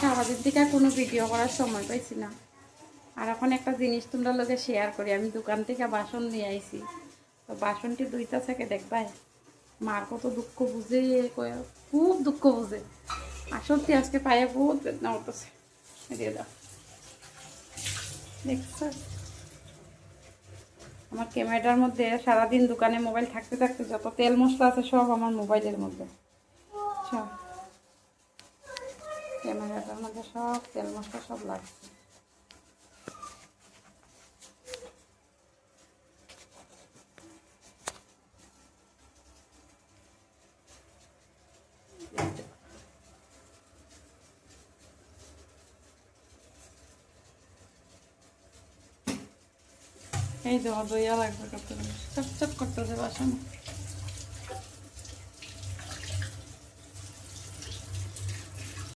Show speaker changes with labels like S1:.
S1: সারাদিন থেকে কোনো ভিডিও করার সময় পাইছি না। আর এখন একটা জিনিস তোমরা লোকে শেয়ার করি, আমি দোকান থেকে বাসন নিয়ে আইছি, তো বাসনটি দুইটা থেকে দেখবাই মার কত দুঃখ বুঝে, খুব দুঃখ বুঝে। আর সত্যি আজকে পায়ে বহুত বেদনা উঠতেছে। দিয়ে দাও, দেখছো আমার ক্যামেরার মধ্যে সারাদিন দোকানে মোবাইল থাকতে থাকতে যত তেল মশলা আছে সব আমার মোবাইলের মধ্যে, সব ক্যামেরাটার মধ্যে সব তেল মশলা সব লাগছে। এই তো দইয়া লাগবে, চপ চপ করতেছে বাসন।